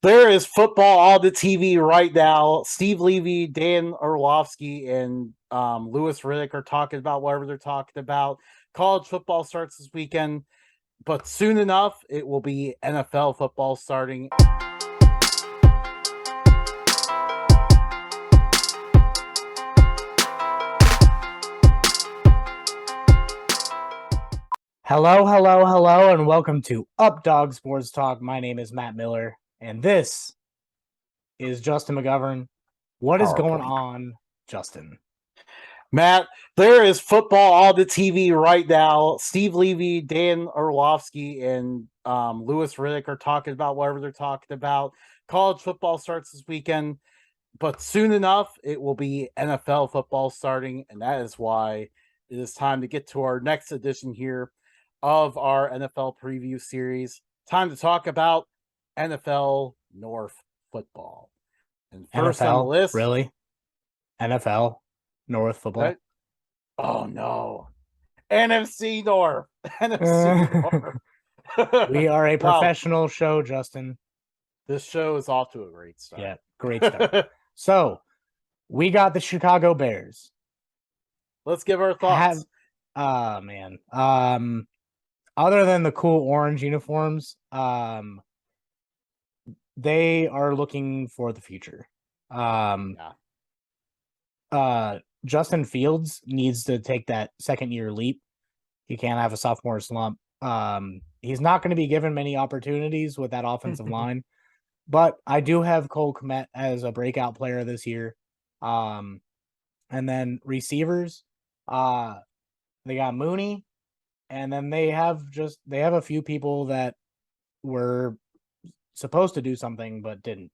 There is football on the TV right now. Steve Levy, Dan Orlovsky, and Louis Riddick are talking about whatever they're talking about. College football starts this weekend, but soon enough, it will be NFL football starting. Hello, and welcome to Updog Sports Talk. My name is Matt Miller, and this is Justin McGovern. What is going on, Justin? Matt, there is football on the TV right now. Steve Levy, Dan Orlovsky, and Louis Riddick are talking about whatever they're talking about. College football starts this weekend, but soon enough, it will be NFL football starting, and that is why it is time to get to our next edition here of our NFL preview series. Time to talk about NFL North football. And first NFL, on the list, really? NFL North football? Oh no. NFC North. NFC North. We are a Wow. professional show, Justin. This show is off to a great start. Yeah, great start. So, we got the Chicago Bears. Let's give our thoughts. Other than the cool orange uniforms, they are looking for the future. Justin Fields needs to take that second year leap. He can't have a sophomore slump. He's not going to be given many opportunities with that offensive line, but I do have Cole Kmet as a breakout player this year. And then receivers, they got Mooney, and then they have a few people that were supposed to do something but didn't.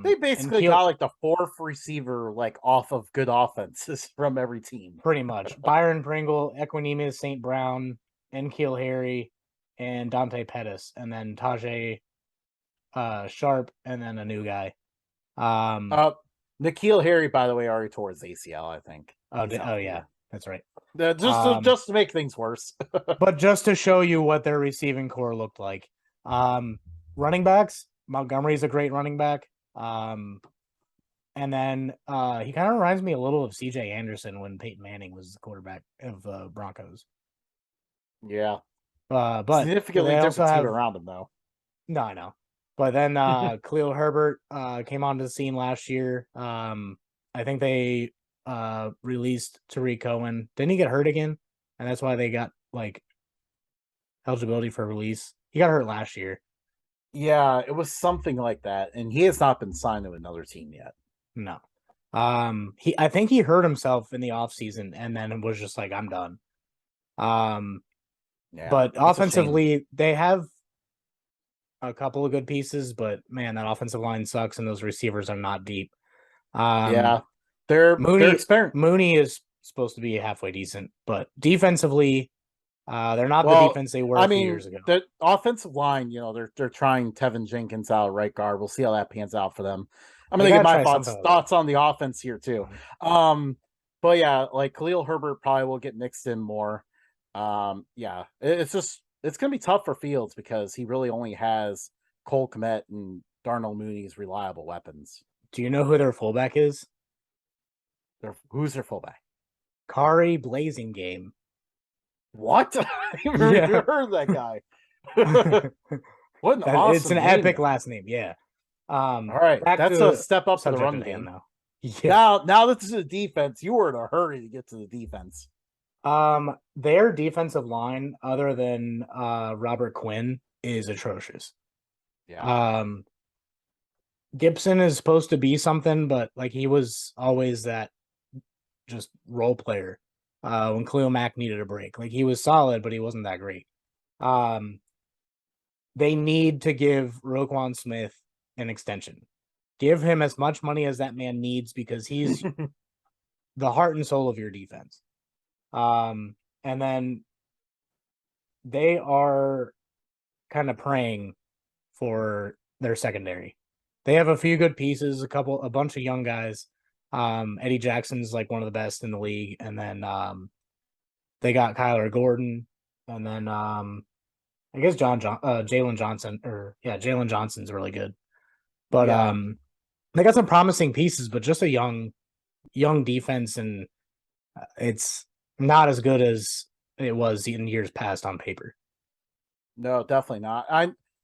They basically got like the fourth receiver like off of good offenses from every team. Pretty much. Byron Pringle, Equanimeous St. Brown, N'Keal Harry, and Dante Pettis, and then Tajay Sharp, and then a new guy. N'Keal Harry, by the way, already tore his ACL, I think. Yeah, that's right. Just to make things worse. But just to show you what their receiving core looked like. Running backs, Montgomery's a great running back. And then he kind of reminds me a little of CJ Anderson when Peyton Manning was the quarterback of Broncos. Yeah. But significantly different team around him, though. No, I know. But then Khalil Herbert came onto the scene last year. I think they released Tariq Cohen. Didn't he get hurt again? And that's why they got like eligibility for release. He got hurt last year. Yeah, it was something like that, and he has not been signed to another team yet. No. I think he hurt himself in the offseason and then was just like, I'm done. Yeah, but offensively, they have a couple of good pieces, but man, that offensive line sucks and those receivers are not deep. Mooney is supposed to be halfway decent, but defensively, they're not the defense they were a few years ago. The offensive line, they're trying Tevin Jenkins out right guard. We'll see how that pans out for them. I'm gonna get my thoughts on the offense here too. But yeah, like Khalil Herbert probably will get mixed in more. It's gonna be tough for Fields because he really only has Cole Kmet and Darnell Mooney's reliable weapons. Do you know who their fullback is? Who's their fullback? Kari Blasingame. What? I never heard that guy. What an awesome It's an epic last name, yeah. All right, that's a step up to the run game now. Yeah. Now this is a defense. You were in a hurry to get to the defense. Their defensive line, other than Robert Quinn, is atrocious. Yeah. Gibson is supposed to be something, but like he was always that just role player. When Khalil Mack needed a break, like he was solid, but he wasn't that great. They need to give Roquan Smith an extension. Give him as much money as that man needs because he's the heart and soul of your defense. And then they are kind of praying for their secondary. They have a few good pieces, a bunch of young guys. Eddie Jackson's like one of the best in the league, and then they got Kyler Gordon, and then I guess Jalen Johnson, Jalen Johnson's really good. But Yeah. they got some promising pieces, but just a young defense, and it's not as good as it was in years past on paper. No, definitely not.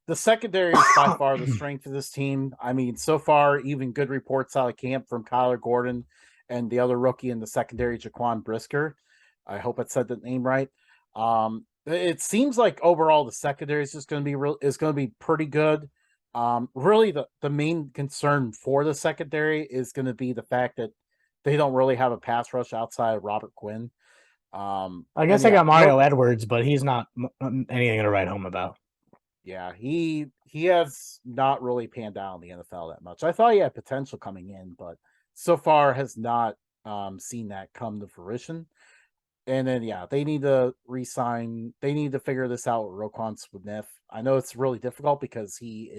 The secondary is by far the strength of this team. I mean, so far, even good reports out of camp from Kyler Gordon and the other rookie in the secondary, Jaquan Brisker. I hope I said the name right. It seems like overall the secondary is just going to be is going to be pretty good. Really, the main concern for the secondary is going to be the fact that they don't really have a pass rush outside of Robert Quinn. I And guess I yeah, got Mario Edwards, but he's not anything to write home about. yeah, he has not really panned out in the NFL that much. I thought he had potential coming in, but so far has not seen that come to fruition. And then yeah, they need to re-sign. They need to figure this out with Roquan Smith. I know it's really difficult because he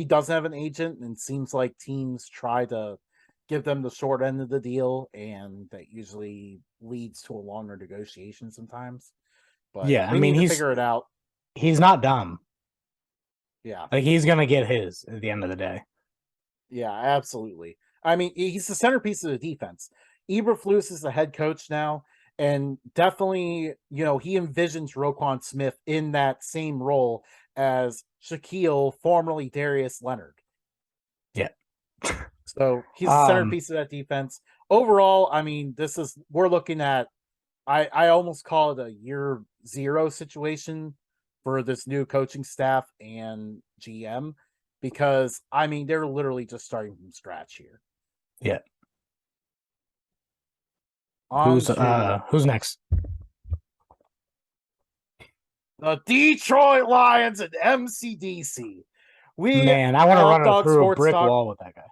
doesn't have an agent, and seems like teams try to give them the short end of the deal, and that usually leads to a longer negotiation sometimes. But Yeah, I they mean need to figure it out. he's not dumb. Yeah. Like he's gonna get his at the end of the day. Yeah, absolutely. I mean, he's the centerpiece of the defense. Eberflus is the head coach now, and definitely, he envisions Roquan Smith in that same role as Shaquille, formerly Darius Leonard. Yeah. So he's the centerpiece of that defense. Overall, I mean, we're looking at I almost call it a year zero situation for this new coaching staff and GM, because I mean they're literally just starting from scratch here. Yeah. On to Who's next? the Detroit Lions and MCDC. We at Man, I want to run Updog through a Sports brick Talk. wall with that guy.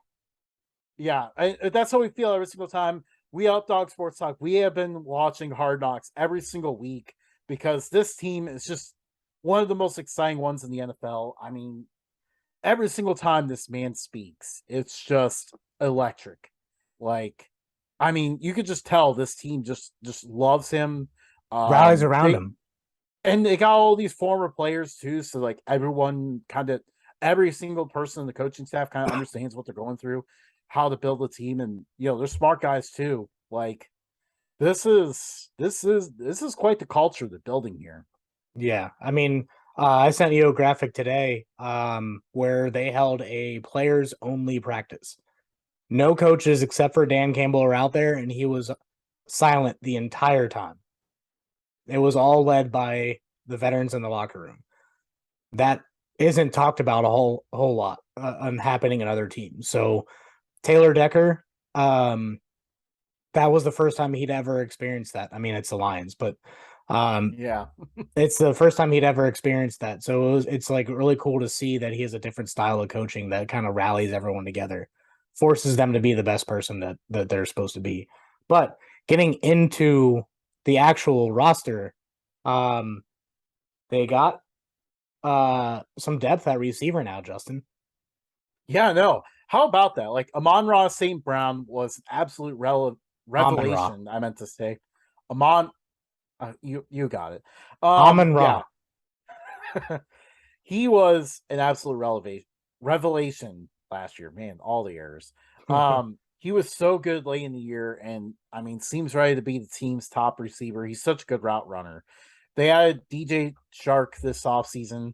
Yeah, that's how we feel every single time. We Updog Sports Talk. We have been watching Hard Knocks every single week because this team is just one of the most exciting ones in the NFL. I mean, every single time this man speaks, it's just electric. Like, I mean, you could just tell this team just loves him. Rallies around They him. and they got all these former players too, so like every single person in the coaching staff kind of understands what they're going through, how to build a team, and they're smart guys too. Like, this is quite the culture they're building here. Yeah, I mean, I sent you a graphic today where they held a players only practice. No coaches except for Dan Campbell are out there, and he was silent the entire time. It was all led by the veterans in the locker room. That isn't talked about a whole lot happening in other teams. So Taylor Decker, that was the first time he'd ever experienced that. I mean, it's the Lions, but Yeah. it's the first time he'd ever experienced that. So it's like really cool to see that he has a different style of coaching that kind of rallies everyone together, forces them to be the best person that they're supposed to be. But getting into the actual roster, they got some depth at receiver now, Justin. Yeah, no. How about that? Like, Amon-Ra St. Brown was an absolute Amon Ra. revelation. I meant to say, Amon. You got it. Amon Yeah, Ra. he was an absolute revelation last year. Man, all the errors. He was so good late in the year, and I mean, seems ready to be the team's top receiver. He's such a good route runner. They added DJ Shark this offseason.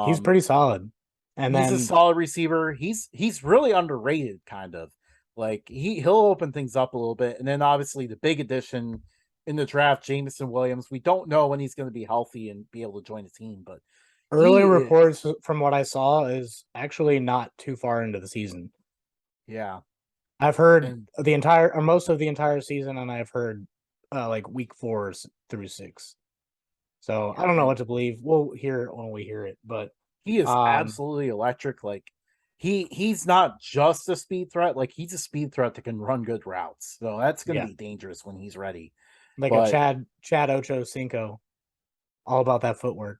He's pretty solid. And He's a then solid receiver. He's really underrated, kind of. Like, he'll open things up a little bit, and then obviously the big addition in the draft, Jameson Williams. We don't know when he's going to be healthy and be able to join the team, but early he reports is. from what I saw is actually not too far into the season. Yeah, I've heard and the entire or most of the entire season, and I've heard like week 4 through 6. So I yeah, don't know and what to believe. We'll hear it when we hear it, but he is um, absolutely electric. Like, he's not just a speed threat. Like, he's a speed threat that can run good routes. So that's going to yeah, be dangerous when he's ready. like a But Chad Ocho Cinco, all about that footwork.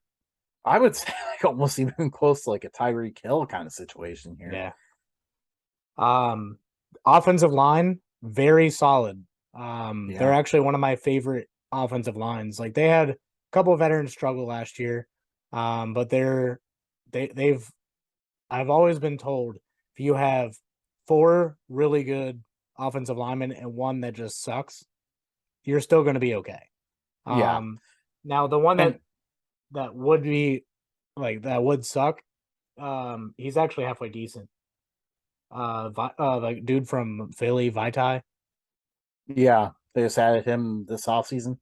I would say like almost even close to like a Tyreek Hill kind of situation here. Yeah. Um, Offensive line very solid. They're Yeah. actually one of my favorite offensive lines. Like they had a couple of veterans struggle last year, but they've I've always been told if you have 4 really good offensive linemen and one that just sucks, you're still going to be okay. Yeah. Now the one And that would be like that would suck. He's actually halfway decent. The dude from Philly, Vitae. yeah, they just added him this offseason.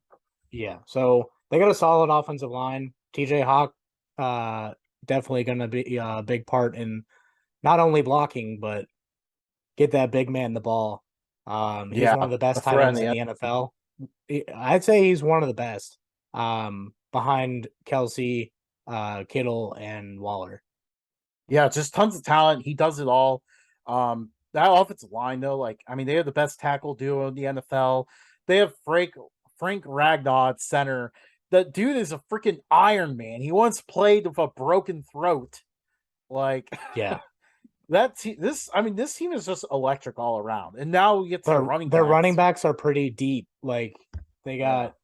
Yeah, so they got a solid offensive line. TJ Hawk, uh, definitely going to be a big part in not only blocking but get that big man the ball. He's Yeah, one of the a best tight threat in ends the in end. the NFL. I'd say he's one of the best. Behind Kelsey, Kittle, and Waller. Yeah, just tons of talent. He does it all. That offensive line, though, like I mean, they have the best tackle duo in the NFL. They have Frank Ragnow at center. The dude is a freaking Iron Man. He once played with a broken throat. Like Yeah, this. I mean, this team is just electric all around. And now we get to the running their running backs. backs are pretty deep. Like they Yeah, got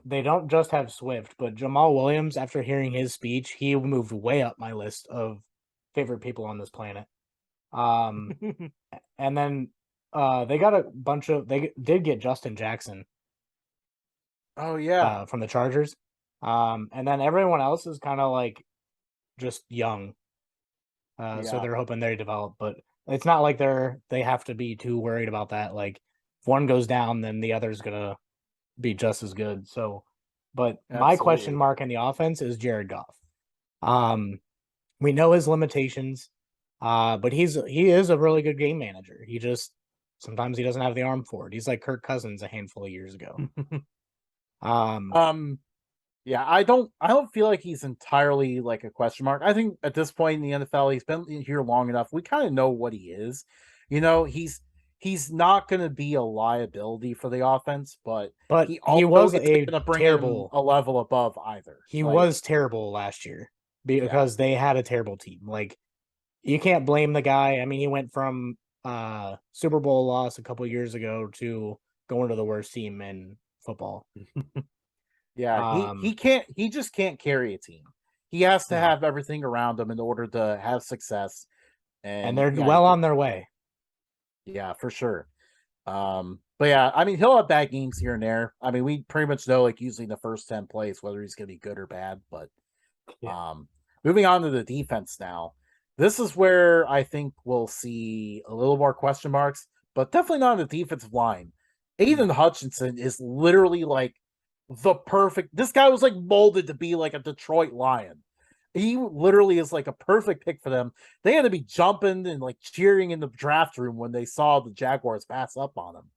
they don't just have Swift, but Jamal Williams. After hearing his speech, he moved way up my list of favorite people on this planet. Um, and then they got a bunch of they did get Justin Jackson oh yeah, from the Chargers. And then everyone else is kind of like just young. So yeah, they're hoping they develop, but it's not like they have to be too worried about that. Like if one goes down, then the other's gonna be just as good. So, but my question absolutely. mark in the offense is Jared Goff. Um, we know his limitations, but he is a really good game manager. He just sometimes he doesn't have the arm for it. He's like Kirk Cousins a handful of years ago. Um, um, Yeah, I don't feel like he's entirely like a question mark. I think at this point in the NFL, he's been here long enough. We kind of know what he is. You know, he's not going to be a liability for the offense, but but he also isn't going to bring him a level above either. he Like, was terrible last year yeah. because they had a terrible team. Like you can't blame the guy. I mean, he went from Super Bowl loss a couple years ago to going to the worst team in football. Yeah, he Um, can't he just can't carry a team. He has to no, have everything around him in order to have success. and And they're yeah, well on their way. yeah, for sure. But yeah, I mean, he'll have bad games here and there. I mean, we pretty much know, like, usually in the first 10 plays, whether he's going to be good or bad. But Yeah. um, moving on to the defense now, this is where I think we'll see a little more question marks, but definitely not on the defensive line. Aiden No, Hutchinson is literally like the perfect. This guy was like molded to be like a Detroit Lion. He literally is like a perfect pick for them. They had to be jumping and like cheering in the draft room when they saw the Jaguars pass up on him.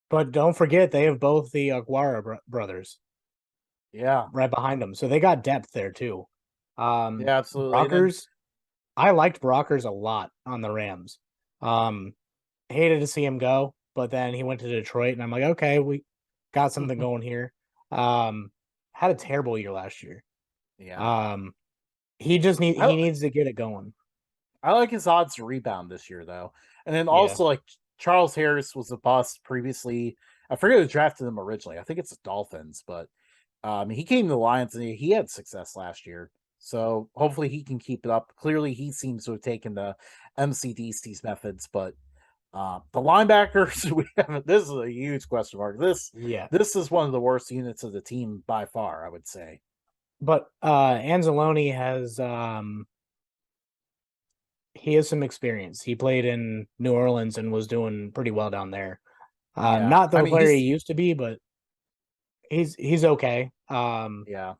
but don't forget they have both the Aguara brothers Yeah, right behind them, so they got depth there too. yeah, absolutely. And then Brockers, I liked Brockers a lot on the Rams. Um, hated to see him go, but then he went to Detroit, and I'm like, okay, we got something going here. Um, had a terrible year last year. yeah, Um, I he needs to get it going. I like his odds to rebound this year though. And then Yeah, also like Charles Harris was a bust previously. I forget who drafted him originally. I think it's the Dolphins, but he came to the Lions and he had success last year. So hopefully he can keep it up. Clearly he seems to have taken the MCDC's methods, but the linebackers we have this is a huge question mark. yeah. This is one of the worst units of the team by far, I would say. But Anzalone has he has some experience. He played in New Orleans and was doing pretty well down there. Yeah. Not I the mean player he he's used to be, but he's okay. yeah.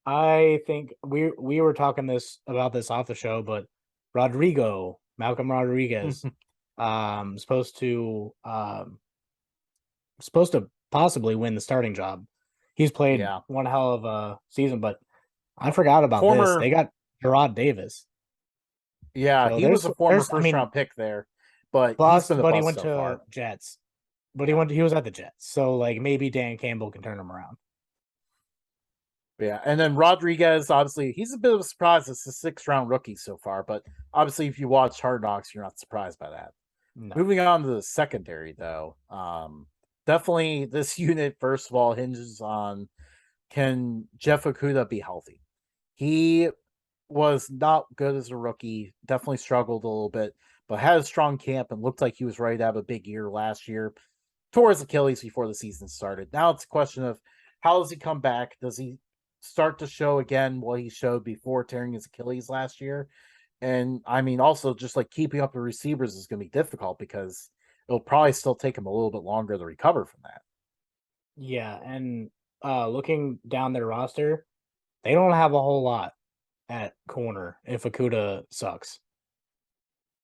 I think we were talking this about this off the show, but Malcolm Rodriguez, um, supposed to um supposed to possibly win the starting job. He's played Yeah. one hell of a season, but I forgot about this. Former They got Gerard Davis. Yeah, So he was a former I first mean, round pick there, but he's bust, been a but he bust went so to far. Jets. But Yeah. he was at the Jets. So like maybe Dan Campbell can turn him around. Yeah. And then Rodriguez, obviously, he's a bit of a surprise. It's a 6th round rookie so far, but obviously, if you watch Hard Knocks, you're not surprised by that. No. Moving on to the secondary, though, definitely this unit, first of all, hinges on can Jeff Okuda be healthy? He was not good as a rookie. Definitely struggled a little bit, but had a strong camp and looked like he was ready to have a big year last year. Tore his Achilles before the season started. Now it's a question of how does he come back? Does he start to show again what he showed before tearing his Achilles last year? And I mean, also just like keeping up the receivers is going to be difficult because it'll probably still take him a little bit longer to recover from that. Yeah, and looking down their roster, they don't have a whole lot at corner if Akuda sucks.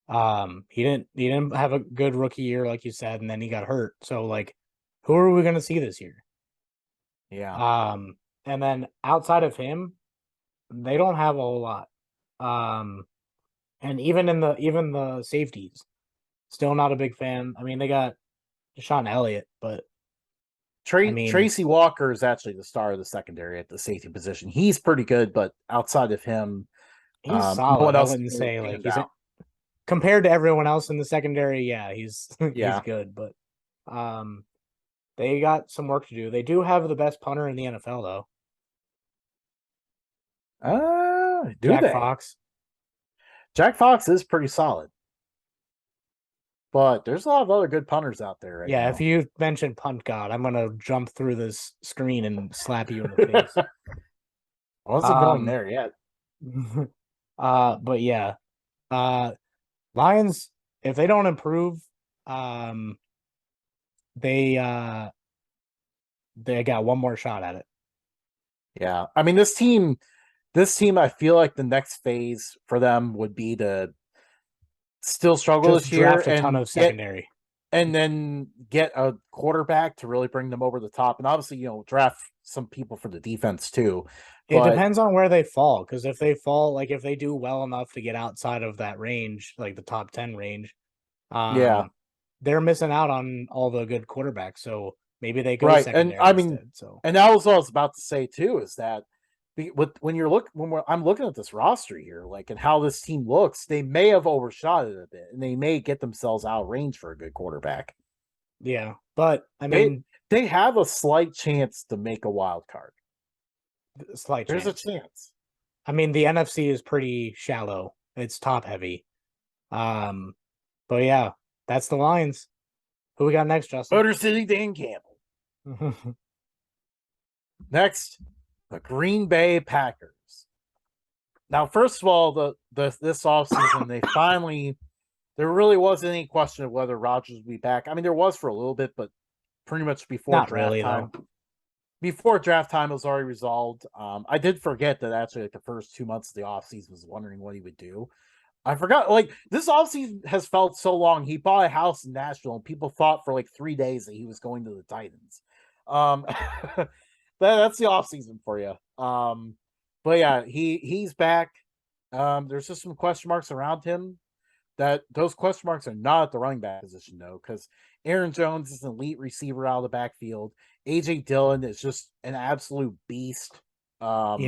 He didn't have a good rookie year, like you said, and then he got hurt. So like, who are we gonna see this year? Yeah. And then outside of him, they don't have a whole lot. And even the safeties, still not a big fan. I mean, they got Deshaun Elliott, but I mean, Tracy Walker is actually the star of the secondary at the safety position. He's pretty good, but outside of him, he's no one solid. I else wouldn't really say like stands he's out. compared to everyone else in the secondary. Yeah, he's he's Yeah. good, but um, they got some work to do. They do have the best punter in the NFL, though. Do Jack they? Fox. Jack Fox is pretty solid, but there's a lot of other good punters out there right Yeah, now. if you mention punt god, I'm gonna jump through this screen and slap you in the face. I wasn't going there yet. But yeah, uh, Lions, if they don't improve, um, they they got one more shot at it. Yeah. I mean, this team, I feel like the next phase for them would be to still struggle Just this year draft a ton of secondary. and then get a quarterback to really bring them over the top. And obviously, draft some people for the defense too. It But depends on where they fall, because if they fall, like if they do well enough to get outside of that range, like the top 10 range, yeah, they're missing out on all the good quarterbacks. So maybe they go right. And secondary I mean, instead. So and that was what I was about to say too, is that I'm looking at this roster here, like and how this team looks, they may have overshot it a bit, and they may get themselves out of range for a good quarterback. yeah, but I They mean, they have a slight chance to make a wild card. slight There's a chance. chance. I mean, the NFC is pretty shallow. It's top heavy. Um, but yeah, that's the Lions. Who we got next, Justin? Motor City Dan Campbell. Next, the Green Bay Packers. Now, first of all, this offseason, they finally there really wasn't any question of whether Rodgers would be back. I mean, there was for a little bit, but pretty much before Not draft really, time. though. Before draft time was already resolved. I did forget that actually like the first 2 months of the offseason was wondering what he would do. I forgot, like, this offseason has felt so long. He bought a house in Nashville, and people thought for like 3 days that he was going to the Titans. That's the offseason for you. But yeah, he's back. There's just some question marks around him. That those question marks are not at the running back position though, because Aaron Jones is an elite receiver out of the backfield. AJ Dillon is just an absolute beast. Matt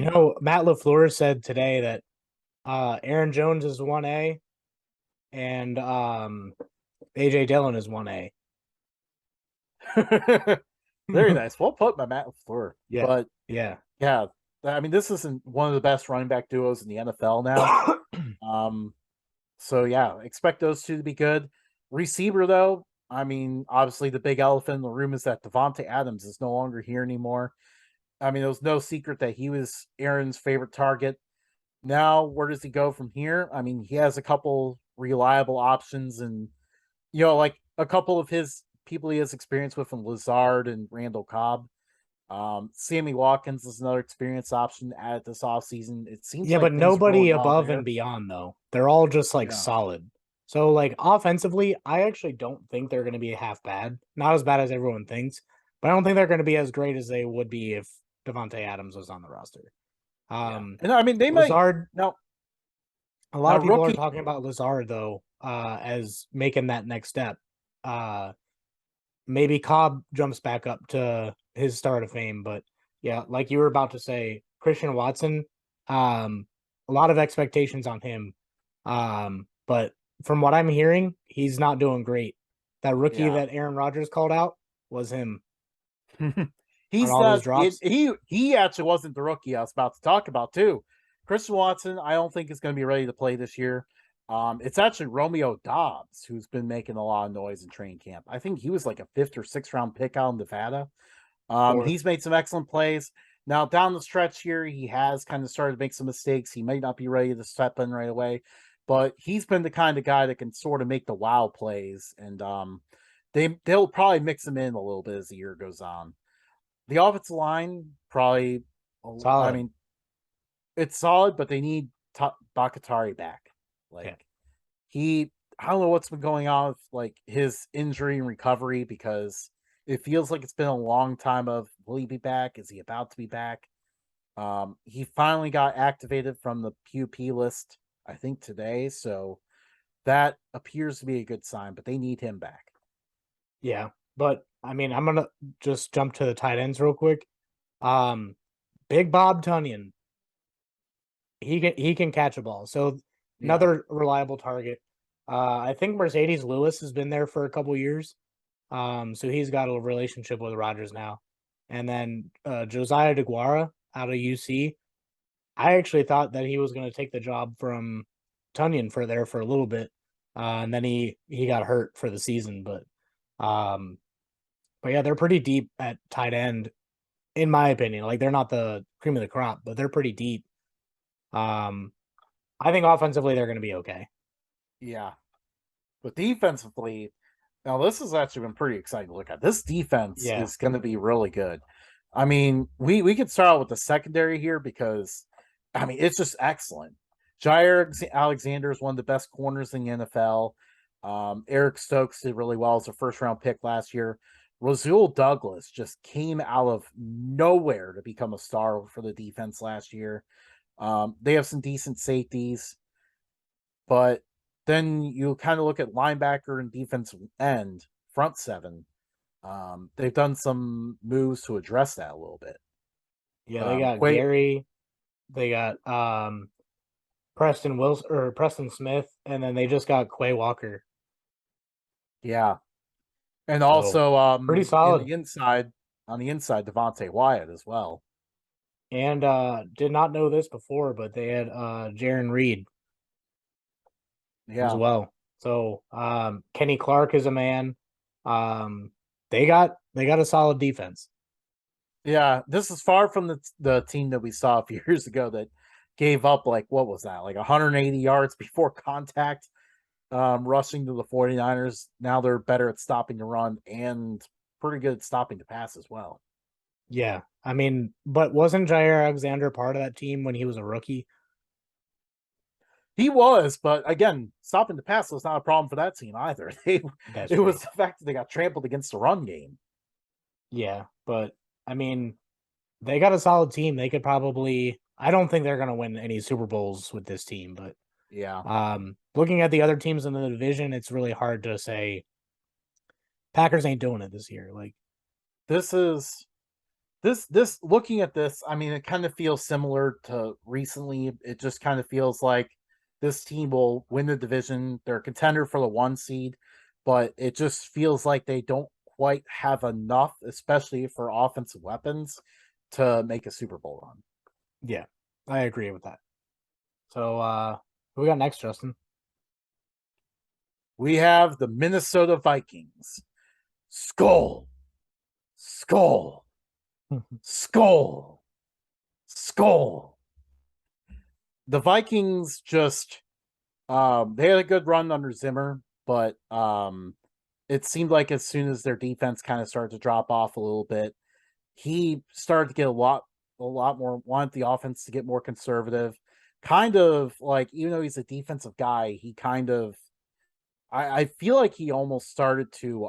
LaFleur said today that Aaron Jones is 1A and AJ Dillon is 1A. Very nice. Well put by Matt LaFleur. Yeah. But yeah. I mean, this isn't one of the best running back duos in the NFL now. So yeah, expect those two to be good. Receiver though, I mean, obviously the big elephant in the room is that Davante Adams is no longer here anymore. I mean, it was no secret that he was Aaron's favorite target. Now, where does he go from here? I mean, he has a couple reliable options, and like a couple of his people he has experience with, in Lazard and Randall Cobb. Sammy Watkins is another experienced option at this offseason. It seems Yeah, like but things are going nobody well above there. and beyond though. They're all just like Yeah. solid. So like offensively, I actually don't think they're going to be half bad. Not as bad as everyone thinks, but I don't think they're going to be as great as they would be if Davante Adams was on the roster. And I mean, they Lazard. might now. A lot of people Rookie are talking about Lazard though, as making that next step. Maybe Cobb jumps back up to his start of fame, but yeah, like you were about to say, Christian Watson, a lot of expectations on him. But from what I'm hearing, he's not doing great. That rookie that Aaron Rodgers called out was him. He's on all those not. drops. He actually wasn't the rookie I was about to talk about too. Christian Watson, I don't think is going to be ready to play this year. It's actually Romeo Dobbs who's been making a lot of noise in training camp. I think he was like a 5th or 6th round pick out in Nevada. Fourth. He's made some excellent plays. Now down the stretch here, he has kind of started to make some mistakes. He might not be ready to step in right away, but he's been the kind of guy that can sort of make the wow plays, and they'll probably mix him in a little bit as the year goes on. The offensive line probably, I Solid. mean, it's solid, but they need Bakatari back. Like Yeah. I don't know what's been going on with like his injury and recovery, because it feels like it's been a long time of, will he be back? Is he about to be back? He finally got activated from the PUP list, I think today, so that appears to be a good sign, but they need him back. Yeah. But I mean, I'm gonna just jump to the tight ends real quick. Big Bob Tunyon. He can catch a ball. So Yeah. another reliable target. I think Mercedes Lewis has been there for a couple years. So he's got a relationship with Rodgers now. And then Josiah DeGuara out of UC. I actually thought that he was going to take the job from Tunyon for a little bit. And then he got hurt for the season, um but yeah, they're pretty deep at tight end in my opinion. Like they're not the cream of the crop, but they're pretty deep. Um I think offensively they're going to be okay. Yeah. But defensively, now this has actually been pretty exciting to look at. This defense Yeah. is going to be really good. I mean, we could start out with the secondary here because, I mean, it's just excellent. Jair Alexander is one of the best corners in the NFL. Eric Stokes did really well as a 1st round pick last year. Rasul Douglas just came out of nowhere to become a star for the defense last year. They have some decent safeties, but then you kind of look at linebacker and defensive end, front seven. They've done some moves to address that a little bit. Yeah, they got Quay, Gary, they got Preston Wilson or Preston Smith, and then they just got Quay Walker. yeah, and So also pretty in solid. the inside, on the inside, Davante Wyatt as well. And did not know this before, but they had Jaron Reed as Yeah, well. So Kenny Clark is a man. Um they got a solid defense. yeah. This is far from the team that we saw a few years ago that gave up like, what was that, like 180 yards before contact, rushing to the 49ers. Now they're better at stopping the run and pretty good at stopping the pass as well. Yeah. I mean, but wasn't Jair Alexander part of that team when he was a rookie? He was, but again, stopping the pass was not a problem for that team either. That's It was true. the fact that they got trampled against the run game. Yeah, but I mean, they got a solid team. They could probably I don't think they're gonna win any Super Bowls with this team, but Yeah, looking at the other teams in the division, it's really hard to say Packers ain't doing it this year. Like, this is this looking at this, I mean, it kind of feels similar to recently. It just kind of feels like this team will win the division. They're a contender for the 1 seed, but it just feels like they don't quite have enough, especially for offensive weapons, to make a Super Bowl run. yeah, I agree with that. So who we got next, Justin? We have the Minnesota Vikings. Skull, skull, skull, skull. The Vikings just they had a good run under Zimmer, but it seemed like as soon as their defense kind of started to drop off a little bit, he started to get a lot more, want the offense to get more conservative. Kind of like, even though he's a defensive guy, he kind of, I feel like he almost started to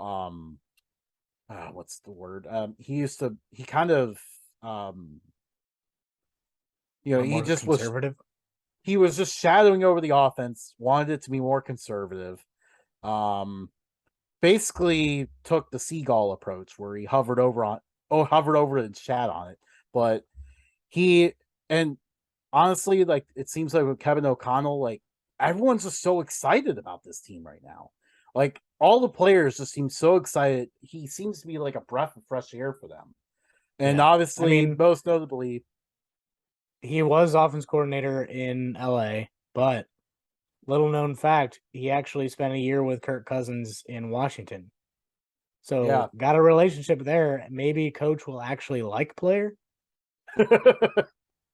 what's the word? He kind of um he More just was, conservative. he was just shadowing over the offense, wanted it to be more conservative. Um, Basically took the seagull approach where he hovered over it and shat on it. But he, and honestly, like, it seems like with Kevin O'Connell, like, everyone's just so excited about this team right now. Like, all the players just seem so excited. He seems to be like a breath of fresh air for them. And Yeah, I obviously, mean, most notably, he was offense coordinator in LA, but little known fact, he actually spent a year with Kirk Cousins in Washington. Yeah. So got a relationship there. Maybe coach will actually like player.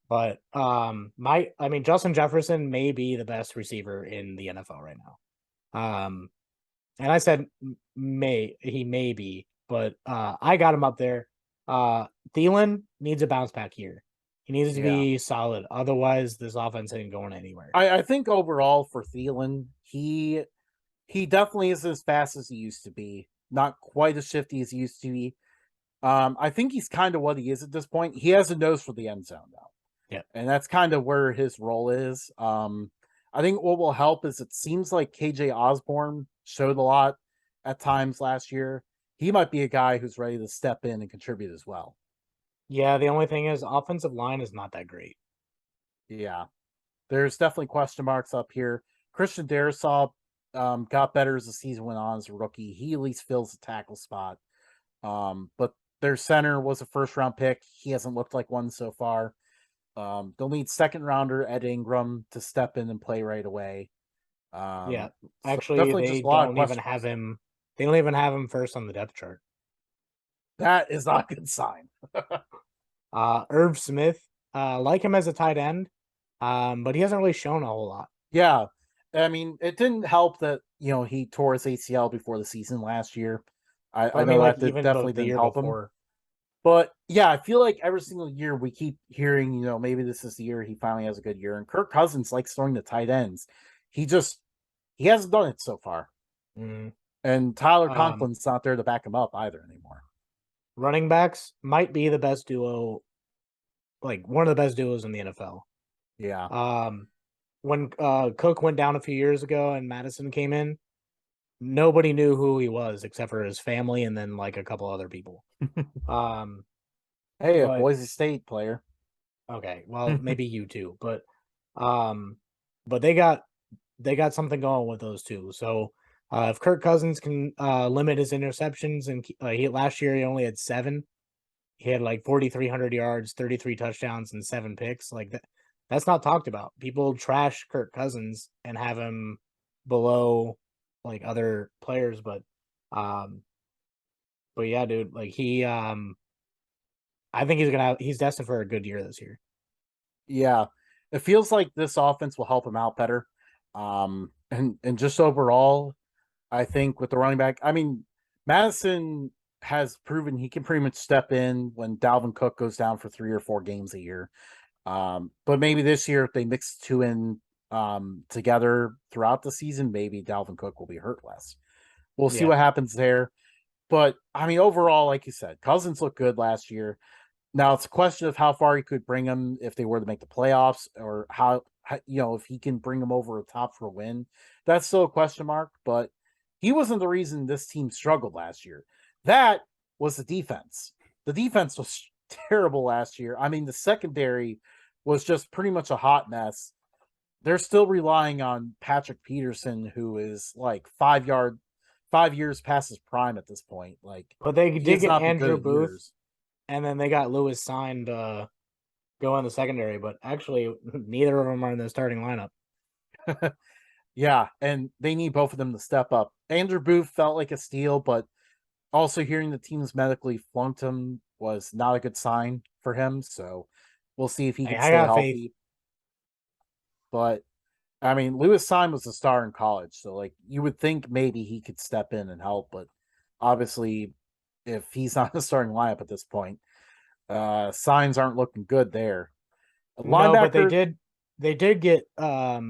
But Justin Jefferson may be the best receiver in the NFL right now. And I said he may be, but I got him up there. Thielen needs a bounce back year. He needs to Yeah. be solid. Otherwise, this offense ain't going anywhere. I think overall for Thielen, he definitely isn't as fast as he used to be. Not quite as shifty as he used to be. I think he's kind of what he is at this point. He has a nose for the end zone now. Yeah. And that's kind of where his role is. I think what will help is it seems like KJ Osborne showed a lot at times last year. He might be a guy who's ready to step in and contribute as well. Yeah, the only thing is offensive line is not that great. Yeah. There's definitely question marks up here. Christian Darrisaw got better as the season went on as a rookie. He at least fills the tackle spot. But their center was a first round pick. He hasn't looked like one so far. They'll need second rounder Ed Ingram to step in and play right away. Yeah, So actually, definitely they just a lot of don't even questions. have him. They don't even have him first on the depth chart. That is not a good sign. Irv Smith, like him as a tight end, but he hasn't really shown a whole lot. Yeah. I mean, it didn't help that, he tore his ACL before the season last year. I know Like that even definitely the didn't year help him. before. But yeah, I feel like every single year we keep hearing, maybe this is the year he finally has a good year. And Kirk Cousins likes throwing the tight ends. He hasn't done it so far. Mm. And Tyler Conklin's not there to back him up either anymore. Running backs might be the best duo, like one of the best duos in the NFL. Yeah. When Cook went down a few years ago and Madison came in, nobody knew who he was except for his family and then like a couple other people. Hey, a But Boise State player. okay, well maybe you too, but they got something going with those two. So if Kirk Cousins can limit his interceptions, and last year he only had 7, he had like 4,300 yards, 33 touchdowns, and 7 picks. Like that's not talked about. People trash Kirk Cousins and have him below like other players, but yeah, dude, like I think he's destined for a good year this year. Yeah. It feels like this offense will help him out better. And just overall, I think with the running back, I mean, Madison has proven he can pretty much step in when Dalvin Cook goes down for 3 or 4 games a year. But maybe this year, if they mix two in together throughout the season, maybe Dalvin Cook will be hurt less. We'll see Yeah. what happens there. But I mean, overall, like you said, Cousins looked good last year. Now it's a question of how far he could bring them if they were to make the playoffs, or how if he can bring them over the top for a win. That's still a question mark, but he wasn't the reason this team struggled last year. That was the defense. The defense was terrible last year. I mean, the secondary was just pretty much a hot mess. They're still relying on Patrick Peterson, who is like 5 years past his prime at this point. Like, But they he did has get not been good Andrew at Booth, years. and then they got Lewis signed go in the secondary, but actually neither of them are in the starting lineup. Yeah, and they need both of them to step up. Andrew Booth felt like a steal, but also hearing the teams medically flunked him was not a good sign for him. So we'll see if he Hey, can I stay got faith. healthy. But I mean, Lewis Sign was a star in college, so like you would think maybe he could step in and help, but obviously, if he's not the starting lineup at this point, signs aren't looking good there. A No, but linebacker, they did get a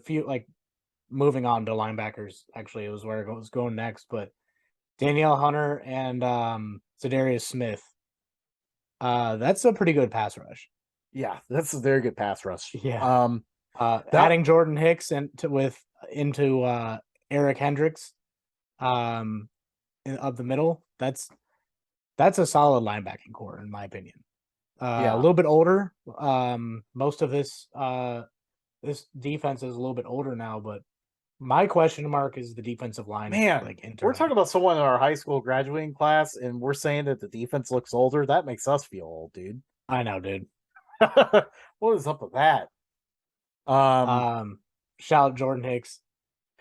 few, like, moving on to linebackers. Actually, it was where it was going next, but Danielle Hunter and Zadarius Smith. That's a pretty good pass rush. yeah, that's a very good pass rush. Yeah. That Adding Jordan Hicks into Eric Hendricks of the middle, that's a solid linebacking core in my opinion. A yeah, little bit older. Most of this defense is a little bit older now, but my question mark is the defensive line, man, like we're interim. talking about someone in our high school graduating class, and we're saying that the defense looks older. That makes us feel old, dude. I know, dude. What is up with that? Um, Shout out Jordan Hicks.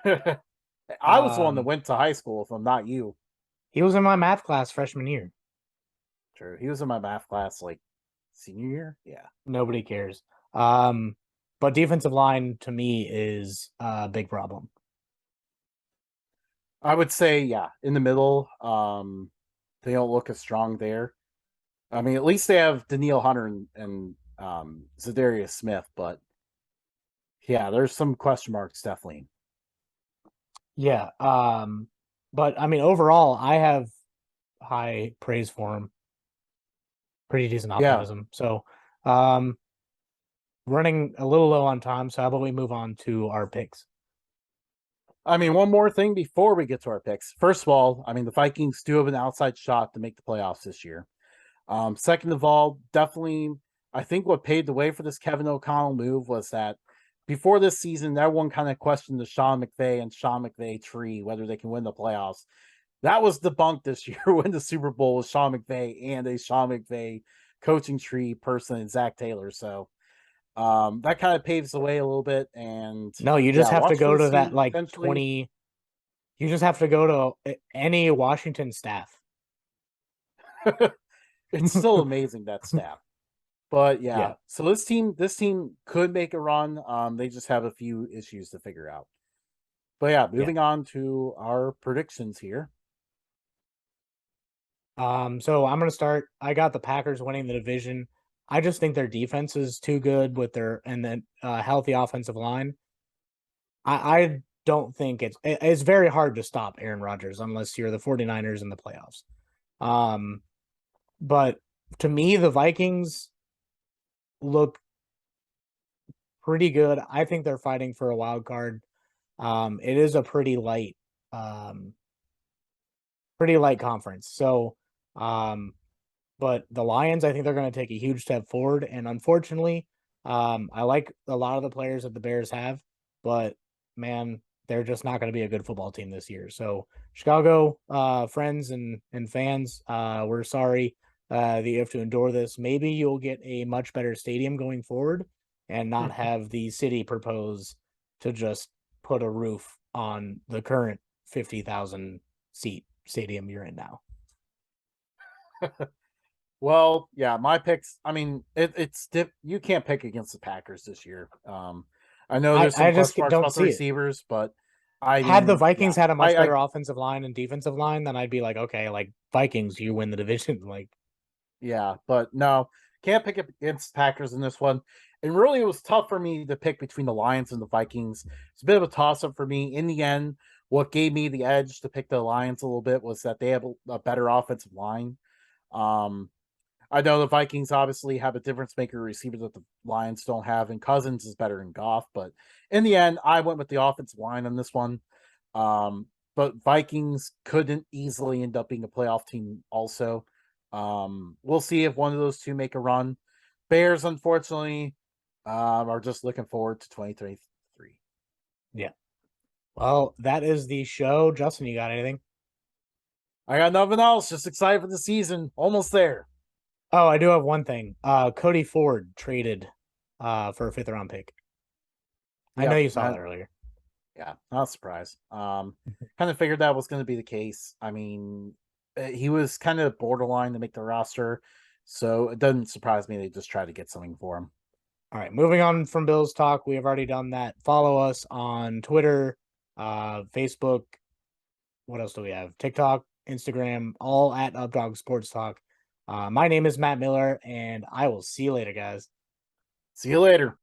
I was the one that Um, went to high school, if I'm not you. he was in my math class freshman year. True. He was in my math class like senior year. Yeah. Nobody cares. Um, but defensive line to me is a big problem. I would say, yeah, in the middle. They don't look as strong there. I mean, at least they have Daniil Hunter and Zadarius Smith, but yeah, there's some question marks definitely. Yeah. But I mean, overall, I have high praise for him. Pretty decent Yeah. optimism. So, um, running a little low on time. So, how about we move on to our picks? I mean, one more thing before we get to our picks. First of all, I mean, the Vikings do have an outside shot to make the playoffs this year. Second of all, definitely, I think what paved the way for this Kevin O'Connell move was that before this season, everyone kind of questioned the Sean McVay and Sean McVay tree, whether they can win the playoffs. That was debunked this year when the Super Bowl was Sean McVay and a Sean McVay coaching tree person and Zach Taylor. So that kind of paves the way a little bit. And No, you just yeah, have to watch for go the to that season like potentially. 20. You just have to go to any Washington staff. It's still amazing that staff. But yeah, Yeah. so this team could make a run. They just have a few issues to figure out. But yeah, Yeah. moving on to our predictions here. So I'm gonna start. I got the Packers winning the division. I just think their defense is too good with their and then healthy offensive line. I don't think it's very hard to stop Aaron Rodgers unless you're the 49ers in the playoffs. Um, but to me, the Vikings look pretty good. I think they're fighting for a wild card. It is a um, pretty light conference. So, um, but the Lions, I think they're going to take a huge step forward. And unfortunately, I like a lot of the players that the Bears have, but man, they're just not going to be a good football team this year. So, Chicago friends and fans, we're sorry that you have to endure this. Maybe you'll get a much better stadium going forward and not have the city propose to just put a roof on the current 50,000 seat stadium you're in now. Well, yeah, my picks. I mean, you can't pick against the Packers this year. I know there's some I just question marks don't about the see it. receivers, but I Had the mean, yeah, Vikings had a much I better offensive line and defensive line, then I'd be like, okay, like Vikings, you win the division. Like, yeah, but no, can't pick against Packers in this one. And really, it was tough for me to pick between the Lions and the Vikings. It's a bit of a toss up for me. In the end, what gave me the edge to pick the Lions a little bit was that they have a better offensive line. Um, I know the Vikings obviously have a difference maker receiver that the Lions don't have, and Cousins is better than Goff. But in the end, I went with the offensive line on this one. Um, but Vikings couldn't easily end up being a playoff team, also. We'll see if one of those two make a run. Bears, unfortunately, are just looking forward to 2023. yeah. Well, that is the show. Justin, you got anything? I got nothing else. Just excited for the season. Almost there. Oh, I do have one thing. Cody Ford traded for a fifth round pick. I know Yep. you saw that earlier. Yeah, not surprised. Kind of figured that was going to be the case. I mean, he was kind of borderline to make the roster, so it doesn't surprise me they just tried to get something for him. All right, moving on from Bills talk, we have already done that. Follow us on Twitter, Facebook. What else do we have? TikTok, Instagram, all at Updog Sports Talk. My name is Matt Miller, and I will see you later, guys. See you later.